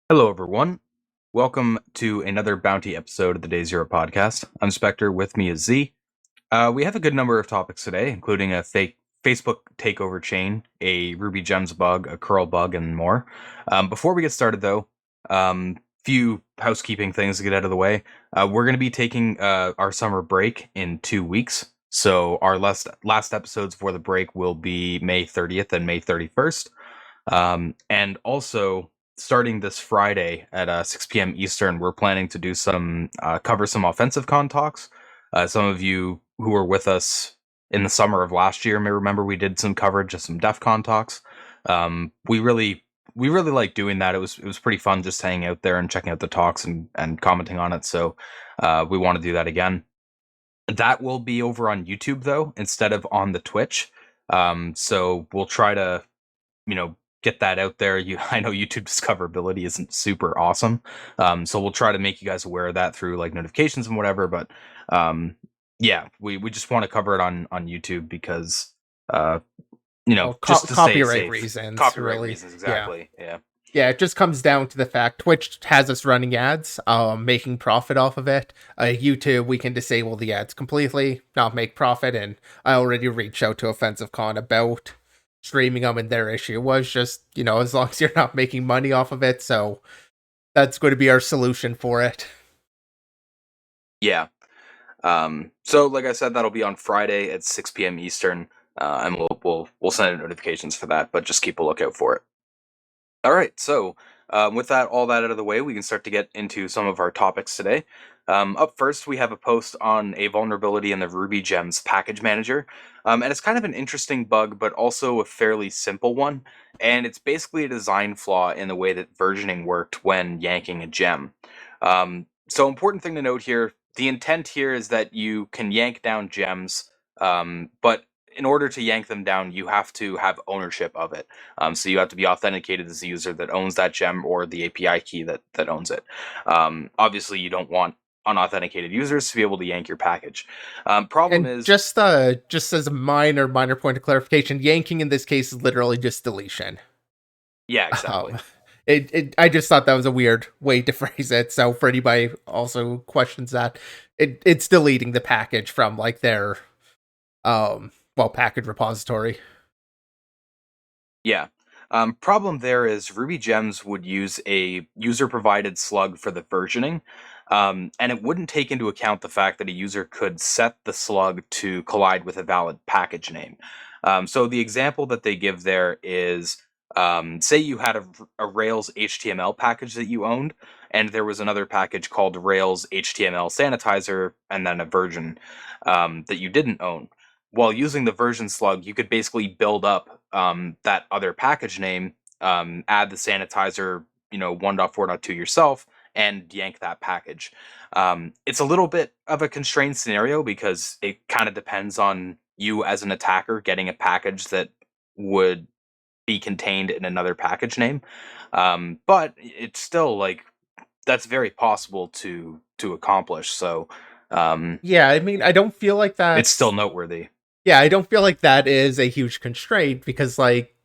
Hello, everyone. Welcome to another bounty episode of the Day Zero podcast. I'm Spectre. With me is Z. We have a good number of topics today, including a fake Facebook takeover chain, a Rubygems bug, a curl bug, and more. Before we get started, though, few housekeeping things to get out of the way. We're going to be taking our summer break in 2 weeks. So our last episodes for the break will be May 30th and May 31st. And also, starting this Friday at 6 p.m. Eastern, we're planning to do cover some offensive con talks. Some of you who were with us in the summer of last year may remember we did some coverage of some DEF CON talks. We really like doing that. It was pretty fun just hanging out there and checking out the talks and commenting on it. So we want to do that again. That will be over on YouTube though, instead of on the Twitch. So we'll try to get that out there. I know YouTube discoverability isn't super awesome, so we'll try to make you guys aware of that through like notifications and whatever. But yeah, we just want to cover it on YouTube because uh, Well, just to stay copyright safe. reasons, Copyright really. reasons, Yeah. exactly. Yeah. Yeah, it just comes down to the fact Twitch has us running ads, making profit off of it. YouTube, we can disable the ads completely, not make profit, and I already reached out to Offensive Con about streaming them, and their issue was just, as long as you're not making money off of it, so that's going to be our solution for it. Yeah. So like I said, that'll be on Friday at 6 p.m. Eastern, and we'll send out notifications for that. But just keep a lookout for it. All right, so with all that out of the way, we can start to get into some of our topics today. Up first, we have a post on a vulnerability in the Rubygems package manager, and it's kind of an interesting bug, but also a fairly simple one. And it's basically a design flaw in the way that versioning worked when yanking a gem. So, important thing to note here: the intent here is that you can yank down gems, but in order to yank them down, you have to have ownership of it. So you have to be authenticated as the user that owns that gem or the API key that owns it. Obviously, you don't want unauthenticated users to be able to yank your package. Problem And is, just as a minor point of clarification, yanking in this case is literally just deletion. yeah, Um, exactly. I just thought that was a weird way to phrase it. So for anybody also questions that, it's deleting the package from like their package repository. Yeah. Problem there is Ruby Gems would use a user provided slug for the versioning, and it wouldn't take into account the fact that a user could set the slug to collide with a valid package name. So the example that they give there is, say you had a Rails HTML package that you owned, and there was another package called Rails HTML Sanitizer, and then a version that you didn't own. While using the version slug, you could basically build up that other package name, add the sanitizer, 1.4.2 yourself, and yank that package. It's a little bit of a constrained scenario because it kind of depends on you as an attacker getting a package that would be contained in another package name. But it's still like that's very possible to accomplish. So Yeah, I mean, I don't feel like it's still that's noteworthy. yeah, I don't feel like that is a huge constraint because like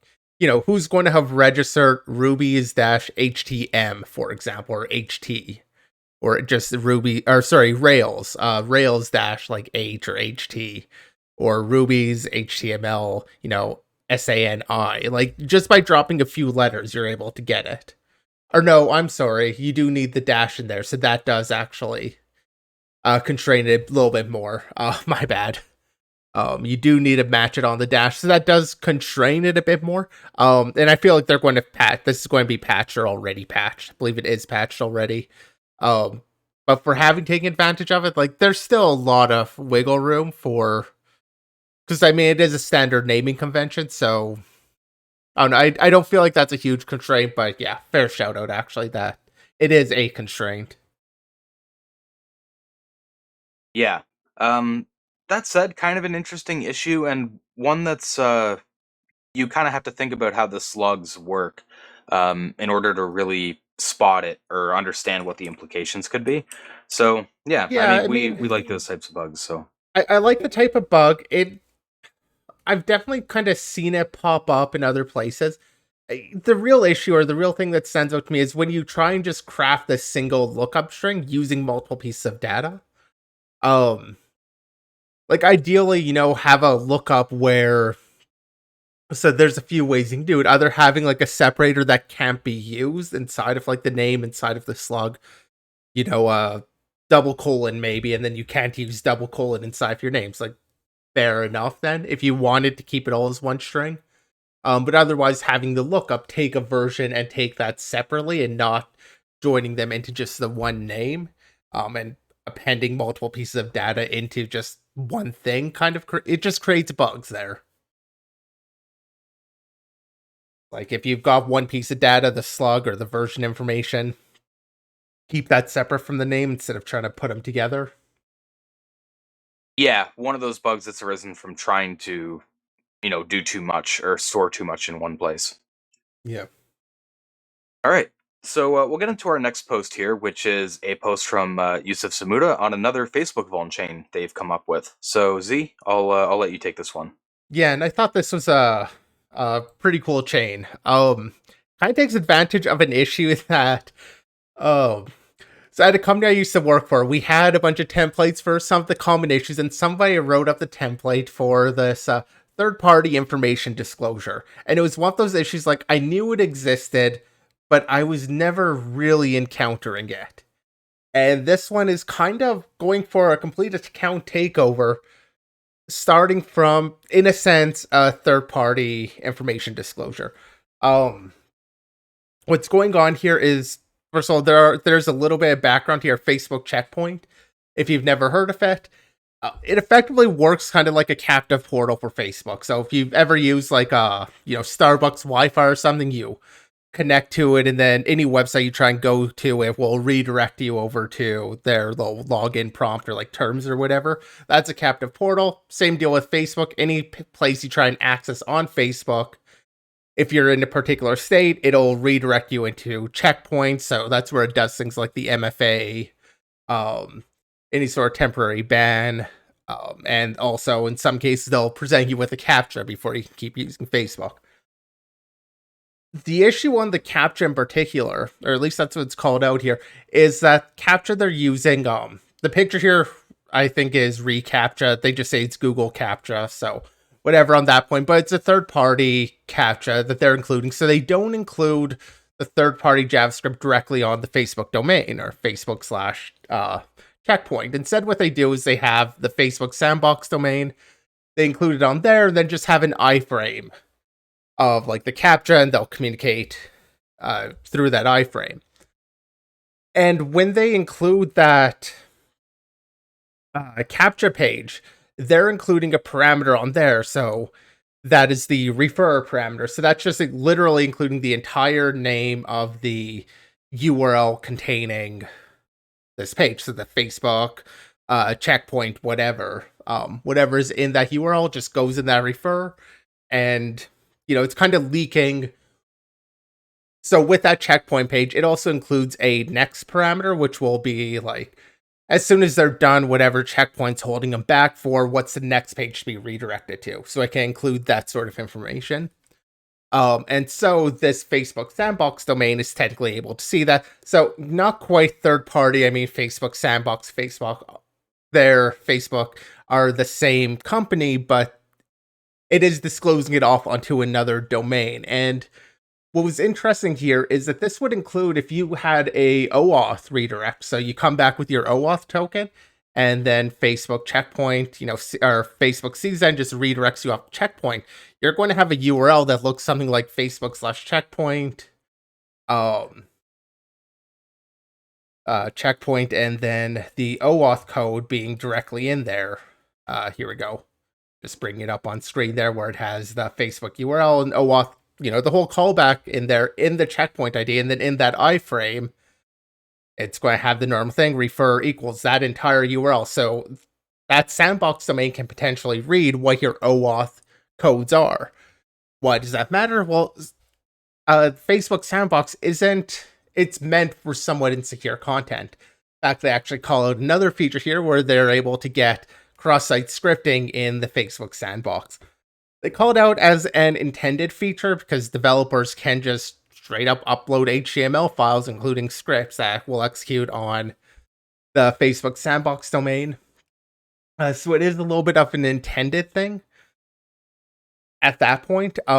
who's going to have registered rubies dash htm, for example, or ht, or just ruby, or sorry, rails, rails dash like h or ht, or ruby's html, sani. Like just by dropping a few letters you're able to get it. Or no, I'm sorry, you do need the dash in there, so that does actually constrain it a little bit more. My bad. You do need to match it on the dash, so that does constrain it a bit more. And I feel like they're going to patch. This is going to be patched or already patched. I believe it is patched already. Um, but for having taken advantage of it, like there's still a lot of wiggle room for, because I mean it is a standard naming convention, so I don't know. I don't feel like that's a huge constraint, but yeah, fair shout out actually that it is a constraint. Yeah. Um, that said, kind of an interesting issue and one that's you kind of have to think about how the slugs work in order to really spot it or understand what the implications could be. So yeah, I Yeah, mean I mean, we like those types of bugs. So I like the type of bug. I've definitely kind of seen it pop up in other places. The real issue or the real thing that stands out to me is when you try and just craft a single lookup string using multiple pieces of data. Um, like ideally, have a lookup where so there's a few ways you can do it. Either having like a separator that can't be used inside of like the name inside of the slug, double colon maybe, and then you can't use double colon inside of your names. Like fair enough then, if you wanted to keep it all as one string. But otherwise, having the lookup take a version and take that separately and not joining them into just the one name, and appending multiple pieces of data into just one thing, it just creates bugs there. Like if you've got one piece of data, the slug or the version information, keep that separate from the name instead of trying to put them together. Yeah, one of those bugs that's arisen from trying to, do too much or store too much in one place. Yeah. All right. So we'll get into our next post here, which is a post from Yusuf Samuda on another Facebook vuln chain they've come up with. So Z, I'll let you take this one. Yeah, and I thought this was a pretty cool chain. Kind of takes advantage of an issue that um so at a company I used to work for, we had a bunch of templates for some of the common issues, and somebody wrote up the template for this third-party information disclosure. And it was one of those issues like I knew it existed, but I was never really encountering it. And this one is kind of going for a complete account takeover, starting from, in a sense, a third-party information disclosure. Um, what's going on here is, first of all, there's a little bit of background here. Facebook Checkpoint, if you've never heard of it, it effectively works kind of like a captive portal for Facebook. So if you've ever used like Starbucks Wi-Fi or something, you connect to it, and then any website you try and go to, it will redirect you over to their little login prompt or like terms or whatever. That's a captive portal. Same deal with Facebook. Any place you try and access on Facebook, if you're in a particular state, it'll redirect you into checkpoints. So that's where it does things like the MFA, um, any sort of temporary ban, and also in some cases they'll present you with a captcha before you can keep using Facebook. The issue on the captcha in particular, or at least that's what it's called out here, is that captcha they're using, the picture here I think is reCAPTCHA. They just say it's Google CAPTCHA, so whatever on that point, but it's a third-party CAPTCHA that they're including, so they don't include the third-party JavaScript directly on the Facebook domain or Facebook slash checkpoint. Instead, what they do is they have the Facebook sandbox domain, they include it on there, and then just have an iframe of like the CAPTCHA, and they'll communicate through that iframe. And when they include that CAPTCHA page, they're including a parameter on there. So that is the refer parameter. So that's just literally including the entire name of the URL containing this page. So the Facebook, checkpoint, whatever is in that URL just goes in that refer. And it's kind of leaking. So with that checkpoint page, it also includes a next parameter, which will be like, as soon as they're done, whatever checkpoint's holding them back for, what's the next page to be redirected to. So I can include that sort of information. And so this Facebook sandbox domain is technically able to see that. So not quite third party. I mean, Facebook sandbox, Facebook are the same company, but it is disclosing it off onto another domain. And what was interesting here is that this would include if you had a OAuth redirect. So you come back with your OAuth token, and then Facebook checkpoint, or Facebook sees that and just redirects you off checkpoint. You're going to have a URL that looks something like Facebook/checkpoint, checkpoint, and then the OAuth code being directly in there. Here we go. Just bring it up on screen there where it has the Facebook URL and OAuth, the whole callback in there in the checkpoint ID. And then in that iframe, it's going to have the normal thing, refer equals that entire URL. So that sandbox domain can potentially read what your OAuth codes are. Why does that matter? Well, Facebook sandbox it's meant for somewhat insecure content. In fact, they actually call out another feature here where they're able to get cross-site scripting in the Facebook sandbox. They call it out as an intended feature because developers can just straight up upload HTML files, including scripts that will execute on the Facebook sandbox domain. So it is a little bit of an intended thing at that point. They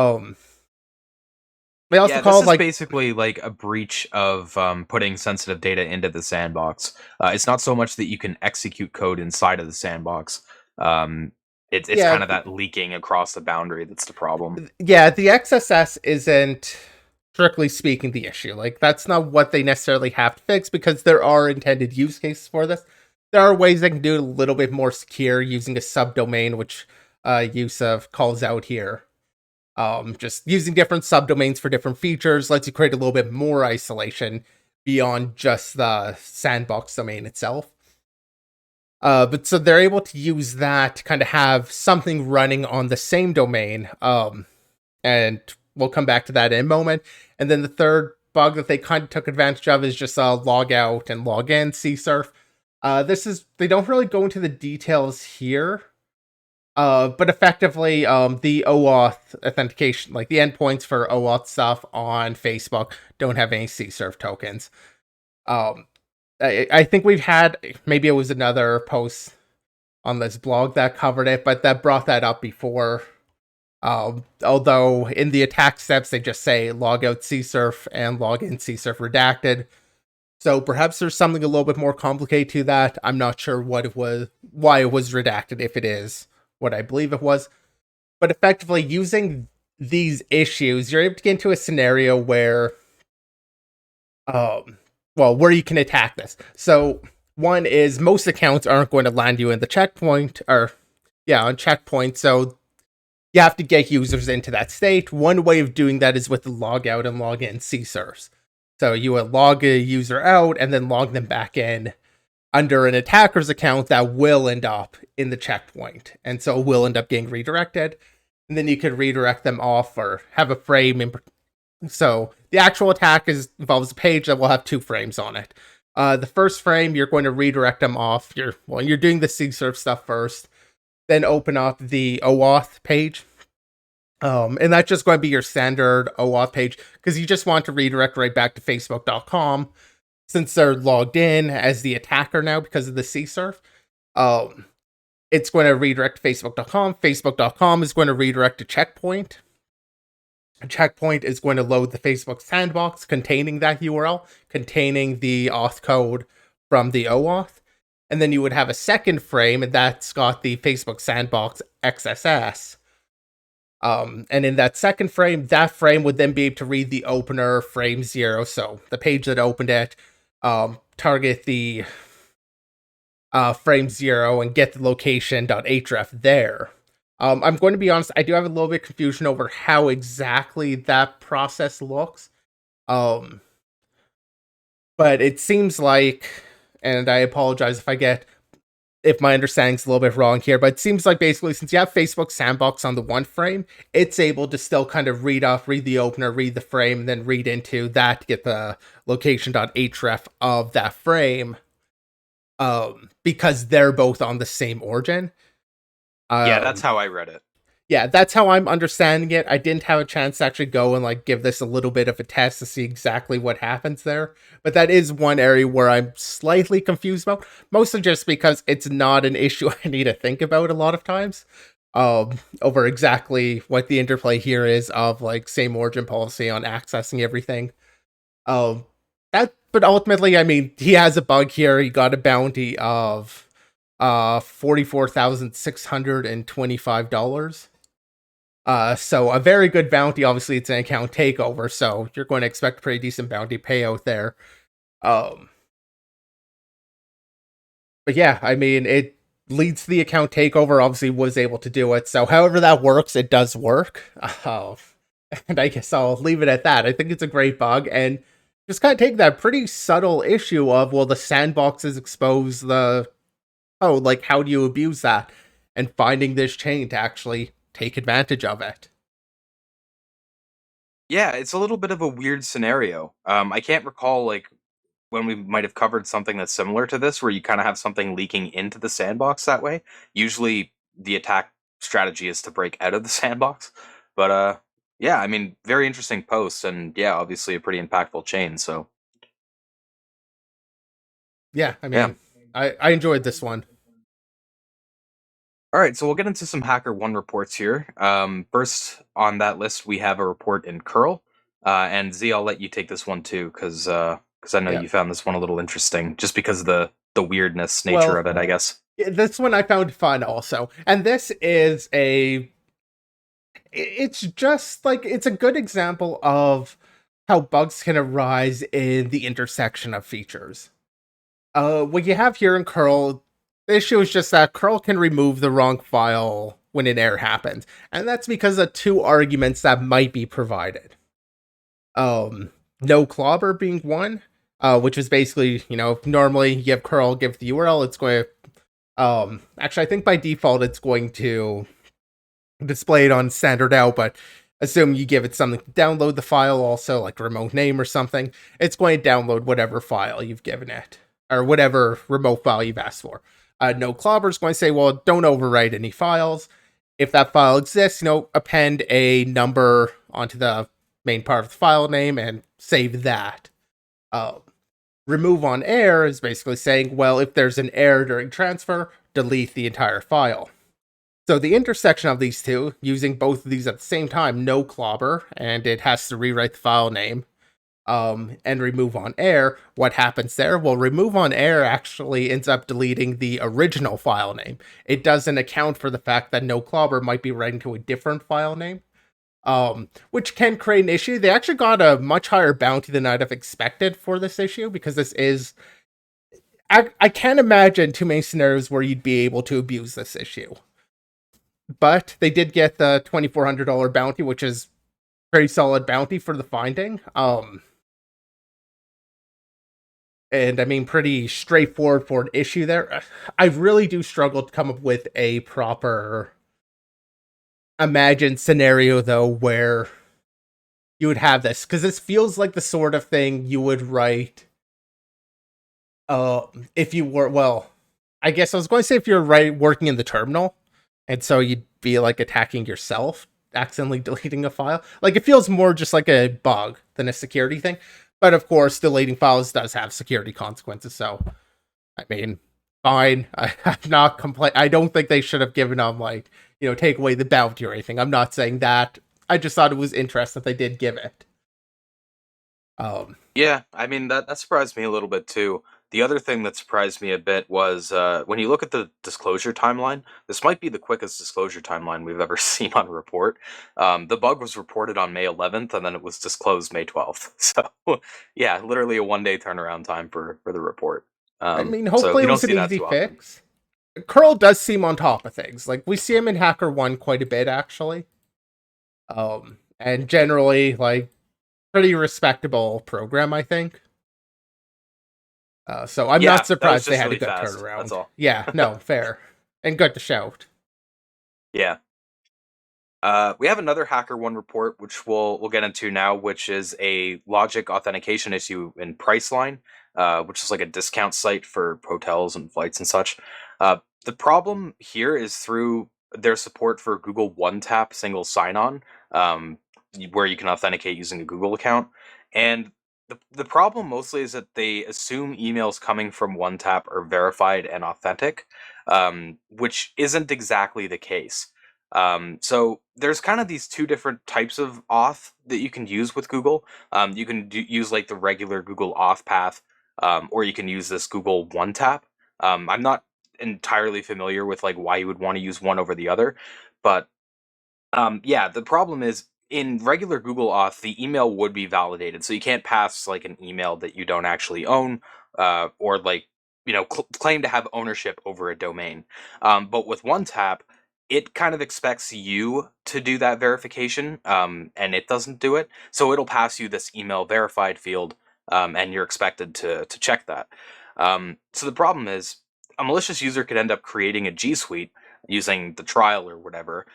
also Yeah, this call it is like, basically like a breach of putting sensitive data into the sandbox. It's not so much that you can execute code inside of the sandbox. Um, it's yeah, kind of that leaking across the boundary that's the problem. yeah, the XSS isn't strictly speaking the issue. Like that's not what they necessarily have to fix because there are intended use cases for this. There are ways they can do it a little bit more secure using a subdomain, which Yusuf calls out here. Just using different subdomains for different features lets you create a little bit more isolation beyond just the sandbox domain itself. But so they're able to use that to kind of have something running on the same domain. And we'll come back to that in a moment. And then the third bug that they kind of took advantage of is just log out and log in CSRF. This is they don't really go into the details here, but effectively, the OAuth authentication, like the endpoints for OAuth stuff on Facebook, don't have any CSRF tokens. Um, I think we've had maybe it was another post on this blog that covered it, but that brought that up before. Although in the attack steps they just say logout CSRF and login CSRF redacted. So perhaps there's something a little bit more complicated to that. I'm not sure what it was, why it was redacted, if it is what I believe it was. But effectively, using these issues, you're able to get into a scenario where, um, well, where you can attack this. So one is most accounts aren't going to land you in the checkpoint, or yeah, on checkpoint. So you have to get users into that state. One way of doing that is with the logout and login CSRFs. So you would log a user out and then log them back in under an attacker's account that will end up in the checkpoint. And so it will end up getting redirected. And then you could redirect them off or have a frame. So the actual attack involves a page that will have 2 frames on it. The first frame, you're going to redirect them off. You're doing the CSRF stuff first. Then open up the OAuth page. And that's just going to be your standard OAuth page because you just want to redirect right back to facebook.com since they're logged in as the attacker now because of the CSRF. It's going to redirect to facebook.com. Facebook.com is going to redirect to Checkpoint. Checkpoint is going to load the Facebook sandbox containing that URL, containing the auth code from the OAuth. And then you would have a second frame, and that's got the Facebook sandbox XSS. And in that second frame, that frame would then be able to read the opener frame 0, so the page that opened it, target the frame 0 and get the location.href there. I'm going to be honest, I do have a little bit of confusion over how exactly that process looks. But it seems like, and I apologize if my understanding's a little bit wrong here, but it seems like basically since you have Facebook Sandbox on the one frame, it's able to still kind of read the opener, read the frame, and then read into that to get the location.href of that frame. Because they're both on the same origin. Yeah, that's how I read it. Yeah, that's how I'm understanding it. I didn't have a chance to actually go and like give this a little bit of a test to see exactly what happens there. But that is one area where I'm slightly confused about, mostly just because it's not an issue I need to think about a lot of times. Over exactly what the interplay here is of like same origin policy on accessing everything. But ultimately, I mean, he has a bug here. He got a bounty of $44,625. So a very good bounty. Obviously, it's an account takeover, so you're going to expect a pretty decent bounty payout there. But yeah, I mean, it leads to the account takeover. Obviously, was able to do it. So however that works, it does work. And I guess I'll leave it at that. I think it's a great bug, and just kind of take that pretty subtle issue of, well, the sandboxes expose the, like, how do you abuse that? And finding this chain to actually take advantage of it. Yeah, it's a little bit of a weird scenario. I can't recall like when we might have covered something that's similar to this, where you kind of have something leaking into the sandbox that way. Usually, the attack strategy is to break out of the sandbox. But yeah, I mean, very interesting post, and yeah, obviously a pretty impactful chain. So Yeah, I yeah. mean, I enjoyed this one. All right, so we'll get into some HackerOne reports here. First on that list, we have a report in curl, and Z, I'll let you take this one too, because I know Yeah. you found this one a little interesting, just because of the weirdness nature Well, of it, I guess. this one I found fun also, and this is it's just like it's a good example of how bugs can arise in the intersection of features. What you have here in curl, the issue is just that curl can remove the wrong file when an error happens, and that's because of two arguments that might be provided. No clobber being one, which is basically, normally you have curl give the URL, it's going to actually I think by default it's going to display it on standard out, but assume you give it something to download the file also, like remote name or something, it's going to download whatever file you've given it, or whatever remote file you've asked for. No clobber is going to say, well, don't overwrite any files. If that file exists, append a number onto the main part of the file name and save that. Uh, Remove on error is basically saying, well, if there's an error during transfer, delete the entire file. So the intersection of these two, using both of these at the same time, no clobber, and it has to rewrite the file name, and remove on error. What happens there? Well, remove on error actually ends up deleting the original file name. It doesn't account for the fact that no clobber might be writing to a different file name, which can create an issue. They actually got a much higher bounty than I'd have expected for this issue, because this is. I can't imagine too many scenarios where you'd be able to abuse this issue. But they did get the $2,400 bounty, which is pretty solid bounty for the finding. And I mean, pretty straightforward for an issue there. I really do struggle to come up with a proper imagined scenario, though, where you would have this, because this feels like the sort of thing you would write. If you were, well, I guess I was going to say if you're working in the terminal, and so you'd be like attacking yourself, accidentally deleting a file. Like, it feels more just like a bug than a security thing. But of course, deleting files does have security consequences. So, I mean, fine. I'm not complain. I don't think they should have given them, like, take away the bounty or anything. I'm not saying that. I just thought it was interesting that they did give it. Yeah, I mean that surprised me a little bit too. The other thing that surprised me a bit was when you look at the disclosure timeline. This might be the quickest disclosure timeline we've ever seen on a report. The bug was reported on May 11th, and then it was disclosed May 12th. So yeah, literally a 1 day turnaround time for the report. I mean, So hopefully you it don't was an see that easy too often. fix. Curl does seem on top of things. Like, we see him in HackerOne quite a bit, actually. And generally, like, pretty respectable program, I think. So I'm not Yeah, that was surprised they just had a really good fast. That's turnaround. all. Yeah, no, fair. And good to shout. Yeah. We have another HackerOne report, which we'll get into now, which is a logic authentication issue in Priceline, which is like a discount site for hotels and flights and such. The problem here is through their support for Google OneTap single sign-on, where you can authenticate using a Google account. And the problem mostly is that they assume emails coming from OneTap are verified and authentic, which isn't exactly the case. So there's kind of these two different types of auth that you can use with Google. You can use like the regular Google auth path, or you can use this Google OneTap. I'm not entirely familiar with like why you would want to use one over the other, but yeah, the problem is in regular Google Auth, the email would be validated, so you can't pass like an email that you don't actually own, or like claim to have ownership over a domain. But with OneTap, it kind of expects you to do that verification, and it doesn't do it, so it'll pass you this email verified field, and you're expected to check that. So the problem is, a malicious user could end up creating a G Suite using the trial or whatever,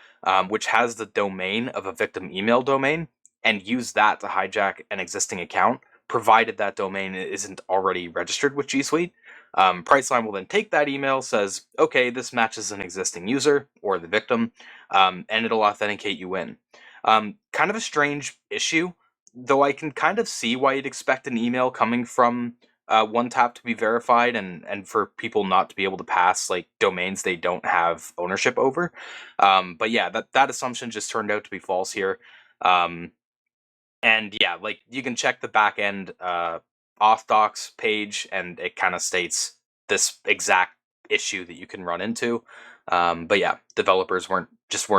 which has the domain of a victim email domain, and use that to hijack an existing account, provided that domain isn't already registered with G Suite. Priceline will then take that email, says, okay, this matches an existing user or the victim, and it'll authenticate you in. Kind of a strange issue, though I can kind of see why you'd expect an email coming from OneTap to be verified and for people not to be able to pass like domains they don't have ownership over. But yeah, that assumption just turned out to be false here. Um, and yeah, like you can check the back end auth docs page, and it kind of states this exact issue that you can run into. But yeah, developers weren't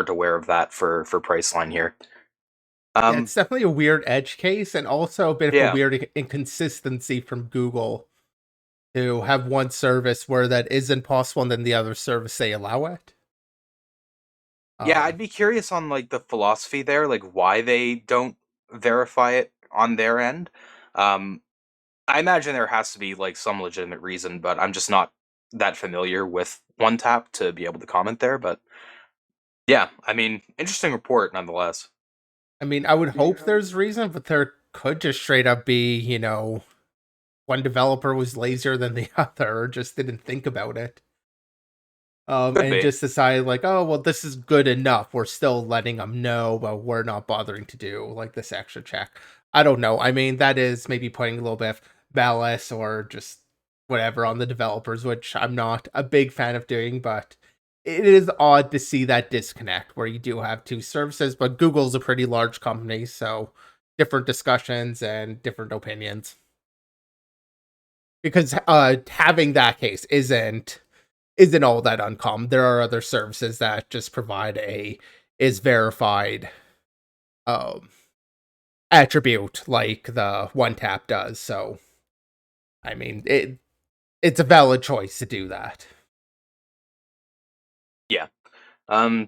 aware of that for Priceline here. Yeah, Um, it's definitely a weird edge case, and also a bit of a yeah, weird inconsistency from Google to have one service where that isn't possible, and then the other service they allow it. yeah, Um, I'd be curious on like the philosophy there, like why they don't verify it on their end. Um, I imagine there has to be like some legitimate reason, but I'm just not that familiar with OneTap to be able to comment there. But yeah, I mean, interesting report nonetheless. I mean, I would hope there's reason, but there could just straight up be, one developer was lazier than the other, or just didn't think about it. Could And be. just decided like, oh well, this is good enough. We're still letting them know, but we're not bothering to do like this extra check. I don't know. I mean, that is maybe putting a little bit of ballast or just whatever on the developers, which I'm not a big fan of doing. But it is odd to see that disconnect where you do have two services, but Google's a pretty large company, so different discussions and different opinions. Because having that case isn't all that uncommon. There are other services that just provide a is verified um attribute like the OneTap does. So I mean it's a valid choice to do that. Yeah.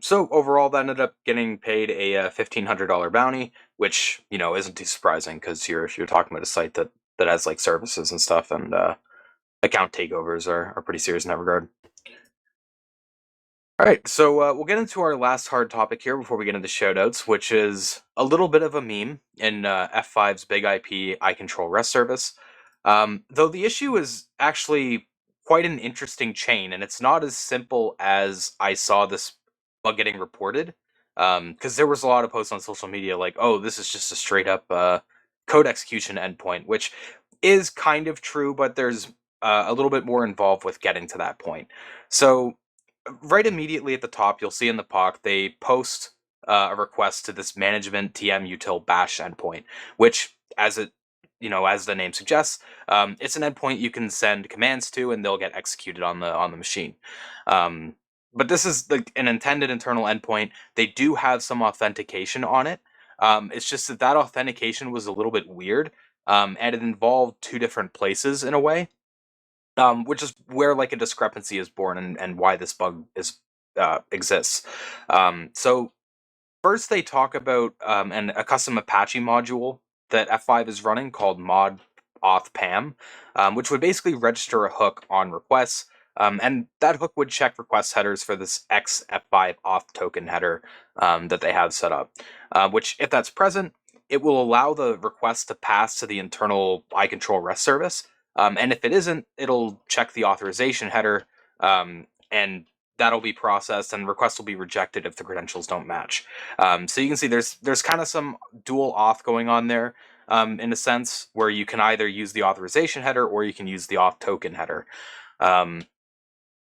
So overall, that ended up getting paid a $1,500 bounty, which isn't too surprising because you're talking about a site that has like services and stuff, and account takeovers are pretty serious in that regard. All right, so we'll get into our last hard topic here before we get into shoutouts, which is a little bit of a meme in F5's Big IP iControl REST service. Though the issue is actually quite an interesting chain, and it's not as simple as I saw this bug getting reported. Because there was a lot of posts on social media like, "Oh, this is just a straight up code execution endpoint," which is kind of true, but there's a little bit more involved with getting to that point. So right immediately at the top, you'll see in the POC, they post a request to this management TM util bash endpoint, which, as the name suggests, it's an endpoint you can send commands to, and they'll get executed on the machine. Um, but this is an intended internal endpoint. They do have some authentication on it. It's just that authentication was a little bit weird, and it involved two different places in a way, which is where like a discrepancy is born, and why this bug is exists. So first, they talk about a custom Apache module that F5 is running called mod auth pam, which would basically register a hook on requests. And that hook would check request headers for this X F5 auth token header that they have set up, which, if that's present, it will allow the request to pass to the internal iControl REST service. And if it isn't, it'll check the authorization header, and that'll be processed, and requests will be rejected if the credentials don't match. So you can see there's kind of some dual auth going on there, in a sense, where you can either use the authorization header or you can use the auth token header. Um,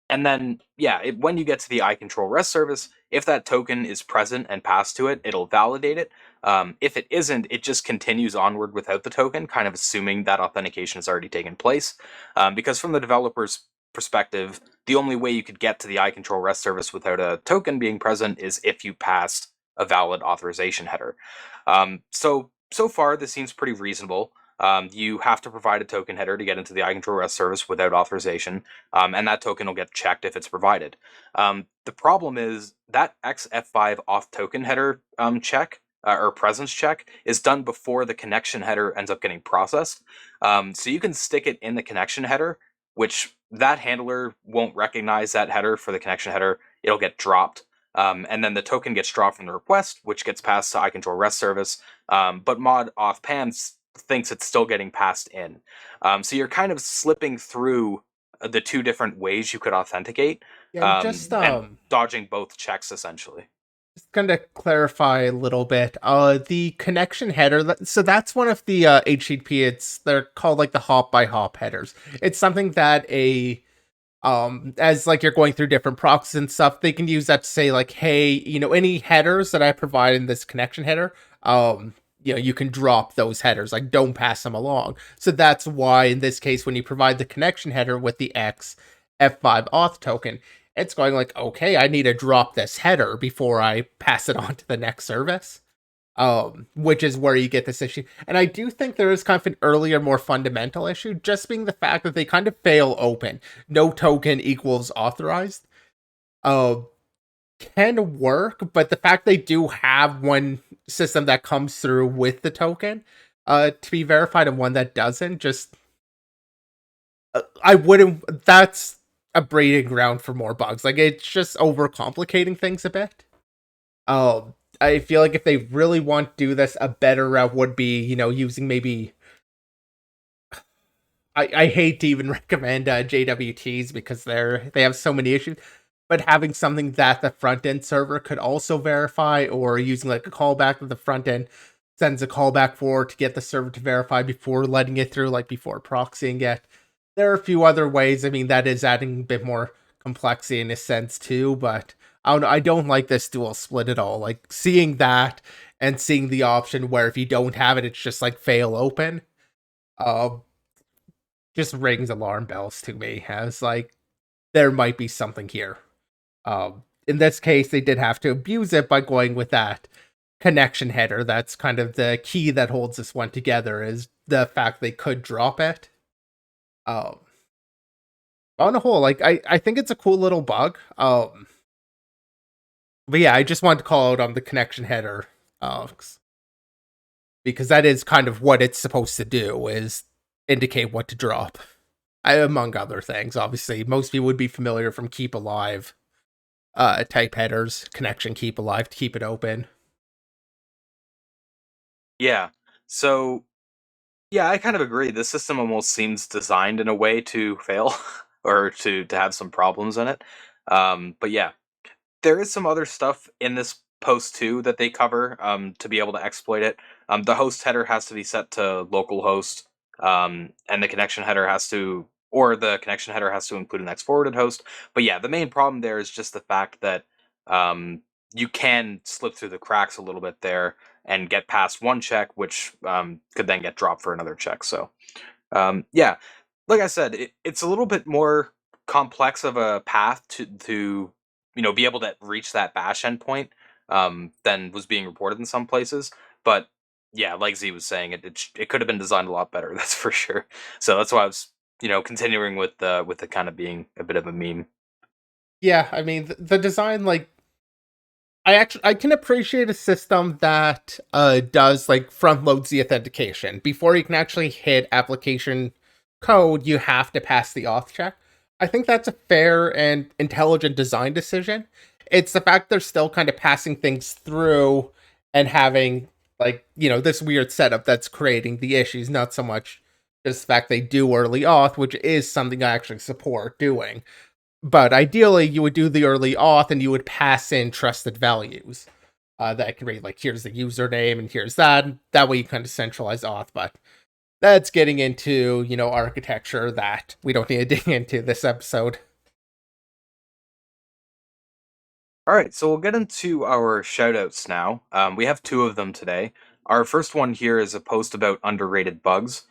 and then, yeah, when you get to the iControl REST service, if that token is present and passed to it, it'll validate it. If it isn't, it just continues onward without the token, kind of assuming that authentication has already taken place. Because from the developer's perspective, the only way you could get to the iControl REST service without a token being present is if you passed a valid authorization header. So far, this seems pretty reasonable. You have to provide a token header to get into the iControl REST service without authorization, and that token will get checked if it's provided. The problem is that XF5 auth token header check, or presence check, is done before the connection header ends up getting processed. So you can stick it in the connection header, which that handler won't recognize that header for the connection header. It'll get dropped. And then the token gets dropped from the request, which gets passed to iControl REST service. But mod auth PAM thinks it's still getting passed in. So you're kind of slipping through the two different ways you could authenticate, Yeah, and just and dodging both checks essentially. just kind of clarify a little bit. The connection header. So that's one of the HTTP. They're called like the hop by hop headers. It's something that a as like you're going through different proxies and stuff, they can use that to say like, hey, any headers that I provide in this connection header, you can drop those headers, like don't pass them along. So that's why in this case, when you provide the connection header with the X F5 auth token, it's going like, okay, I need to drop this header before I pass it on to the next service. Which is where you get this issue. And I do think there is kind of an earlier, more fundamental issue, just being the fact that they kind of fail open. No token equals authorized. Uh, can work, but the fact they do have one system that comes through with the token to be verified and one that doesn't, just I wouldn't. That's a breeding ground for more bugs. Like it's just overcomplicating things a bit. I feel like if they really want to do this, a better route would be, using maybe. I hate to even recommend JWTs because they have so many issues, but having something that the front end server could also verify, or using like a callback that the front end sends a callback for to get the server to verify before letting it through, like before proxying it. There are a few other ways. I mean, that is adding a bit more complexity in a sense too, but I don't like this dual split at all. Like seeing that and seeing the option where if you don't have it, it's just like fail open. Uh, just rings alarm bells to me. As like there might be something here. In this case, they did have to abuse it by going with that connection header. That's kind of the key that holds this one together, is the fact they could drop it. On a whole, like I think it's a cool little bug. But yeah, I just wanted to call out on the connection header, because that is kind of what it's supposed to do, is indicate what to drop. Among other things, obviously, most people would be familiar from keep alive type headers, connection keep alive to keep it open. Yeah. So yeah, I kind of agree. This system almost seems designed in a way to fail or to have some problems in it. But yeah, there is some other stuff in this post too that they cover to be able to exploit it. The host header has to be set to localhost, and the connection header has to include an X forwarded host. But yeah, the main problem there is just the fact that um, you can slip through the cracks a little bit there and get past one check, which could then get dropped for another check. So yeah, like I said, it's a little bit more complex of a path to be able to reach that bash endpoint than was being reported in some places. But yeah, like Z was saying, it could have been designed a lot better. That's for sure. So that's why I was continuing with the kind of being a bit of a meme. Yeah, I mean the design, like I can appreciate a system that does like front loads the authentication before you can actually hit application code. You have to pass the auth check. I think that's a fair and intelligent design decision. It's the fact they're still kind of passing things through and having like this weird setup that's creating the issues. Not so much just the fact they do early auth, which is something I actually support doing. But ideally, you would do the early auth and you would pass in trusted values that can read like, here's the username and here's that. That way you kind of centralize auth. But that's getting into, architecture that we don't need to dig into this episode. All right, so we'll get into our shoutouts now. We have two of them today. Our first one here is a post about underrated bugs,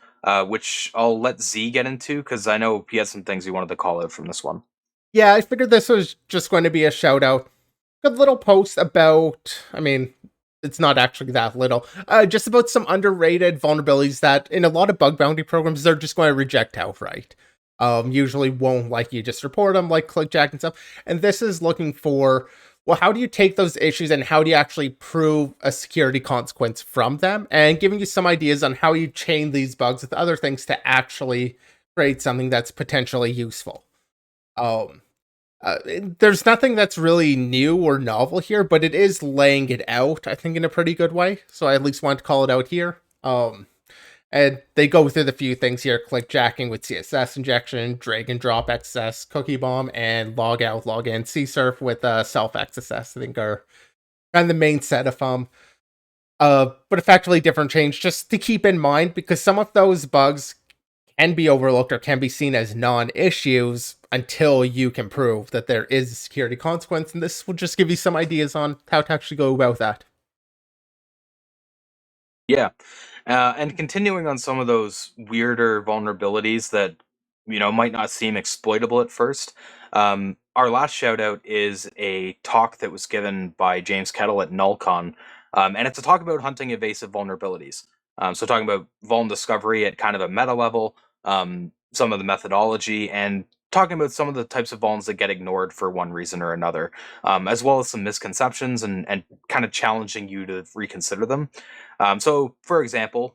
which I'll let Z get into because I know he had some things he wanted to call out from this one. Yeah, I figured this was just going to be a shout out. Good little post about, I mean, it's not actually that little, just about some underrated vulnerabilities that in a lot of bug bounty programs, they're just going to reject outright. Usually won't like you just report them like Clickjacking and stuff. And this is looking for, well, how do you take those issues and how do you actually prove a security consequence from them? And giving you some ideas on how you chain these bugs with other things to actually create something that's potentially useful. Um, there's nothing that's really new or novel here, but it is laying it out, I think, in a pretty good way. So I at least want to call it out here. And they go through the few things here: clickjacking with CSS injection, drag and drop XSS, cookie bomb, and log out, log in, CSRF with self XSS. I think are kind of the main set of them. But effectively different change just to keep in mind, because some of those bugs can be overlooked or can be seen as non-issues until you can prove that there is a security consequence, and this will just give you some ideas on how to actually go about that. Yeah. And continuing on some of those weirder vulnerabilities that might not seem exploitable at first. Our last shout out is a talk that was given by James Kettle at NullCon, and it's a talk about hunting evasive vulnerabilities. So talking about vuln discovery at kind of a meta level, some of the methodology, and talking about some of the types of vulns that get ignored for one reason or another, as well as some misconceptions and kind of challenging you to reconsider them. So, for example,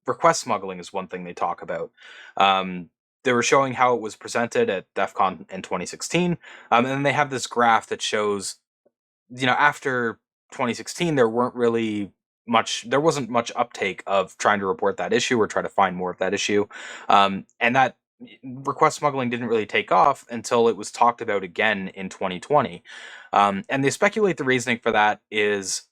request smuggling is one thing they talk about. They were showing how it was presented at DEF CON in 2016, and then they have this graph that shows, after 2016, there wasn't much uptake of trying to report that issue or try to find more of that issue, and that request smuggling didn't really take off until it was talked about again in 2020. And they speculate the reasoning for that is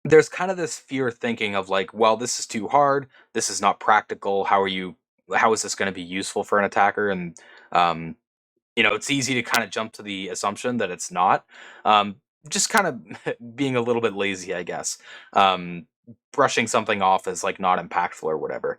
there's kind of this fear thinking of like, well, this is too hard, this is not practical, how is this going to be useful for an attacker? And um, it's easy to kind of jump to the assumption that it's not. Um, just kind of being a little bit lazy, I guess. Um, Brushing something off as like not impactful or whatever.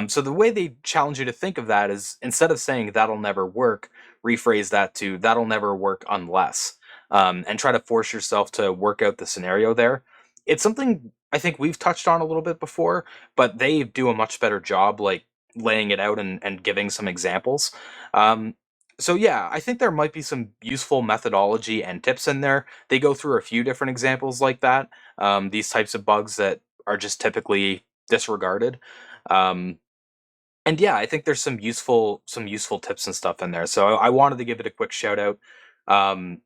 So the way they challenge you to think of that is, instead of saying that'll never work, rephrase that to that'll never work unless, and try to force yourself to work out the scenario there. It's something I think we've touched on a little bit before, but they do a much better job like laying it out and giving some examples. Um, so yeah, I think there might be some useful methodology and tips in there. They go through a few different examples like that. These types of bugs that are just typically disregarded. Um, and yeah, I think there's some useful tips and stuff in there. So I wanted to give it a quick shout out. Um,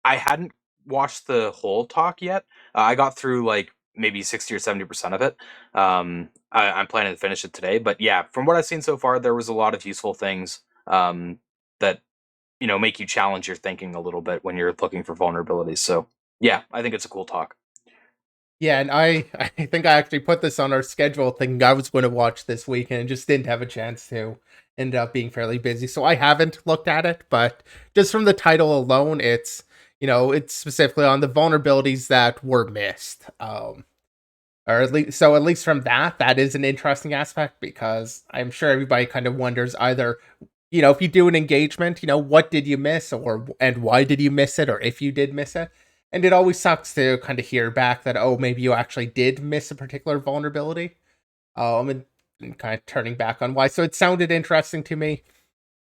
I hadn't watched the whole talk yet. I got through like maybe 60 or 70% of it. I'm planning to finish it today. But yeah, from what I've seen so far, there was a lot of useful things that make you challenge your thinking a little bit when you're looking for vulnerabilities. So yeah, I think it's a cool talk. Yeah, and I think I actually put this on our schedule thinking I was going to watch this weekend and just didn't have a chance to. Ended up being fairly busy, so I haven't looked at it. But just from the title alone, it's specifically on the vulnerabilities that were missed. Or at least from that is an interesting aspect, because I'm sure everybody kind of wonders either, if you do an engagement, what did you miss, or and why did you miss it, or if you did miss it. And it always sucks to kind of hear back that, oh, maybe you actually did miss a particular vulnerability. And kind of turning back on why. So it sounded interesting to me.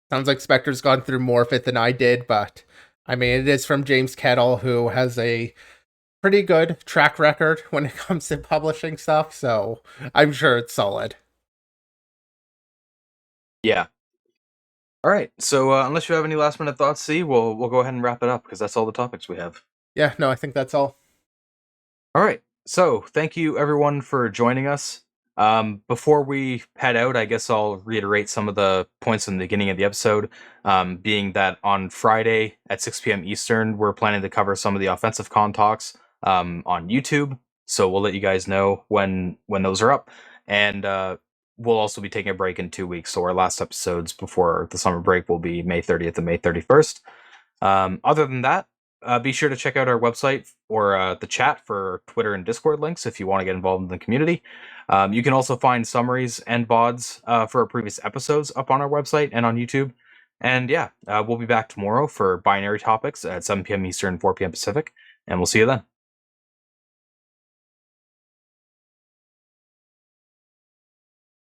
Sounds like Spectre's gone through more of it than I did, but I mean, it is from James Kettle, who has a pretty good track record when it comes to publishing stuff, so I'm sure it's solid. Yeah. All right. So unless you have any last minute thoughts, see, we'll go ahead and wrap it up because that's all the topics we have. Yeah, no, I think that's all. All right. So thank you everyone for joining us. Before we head out, I guess I'll reiterate some of the points in the beginning of the episode. Being that on Friday at 6 p.m. Eastern, we're planning to cover some of the offensive con talks on YouTube. So we'll let you guys know when those are up, and we'll also be taking a break in 2 weeks. So our last episodes before the summer break will be May 30th and May 31st. Other than that, be sure to check out our website or the chat for Twitter and Discord links if you want to get involved in the community. You can also find summaries and VODs for our previous episodes up on our website and on YouTube. And yeah, we'll be back tomorrow for binary topics at 7 p.m. Eastern, 4 p.m. Pacific, and we'll see you then.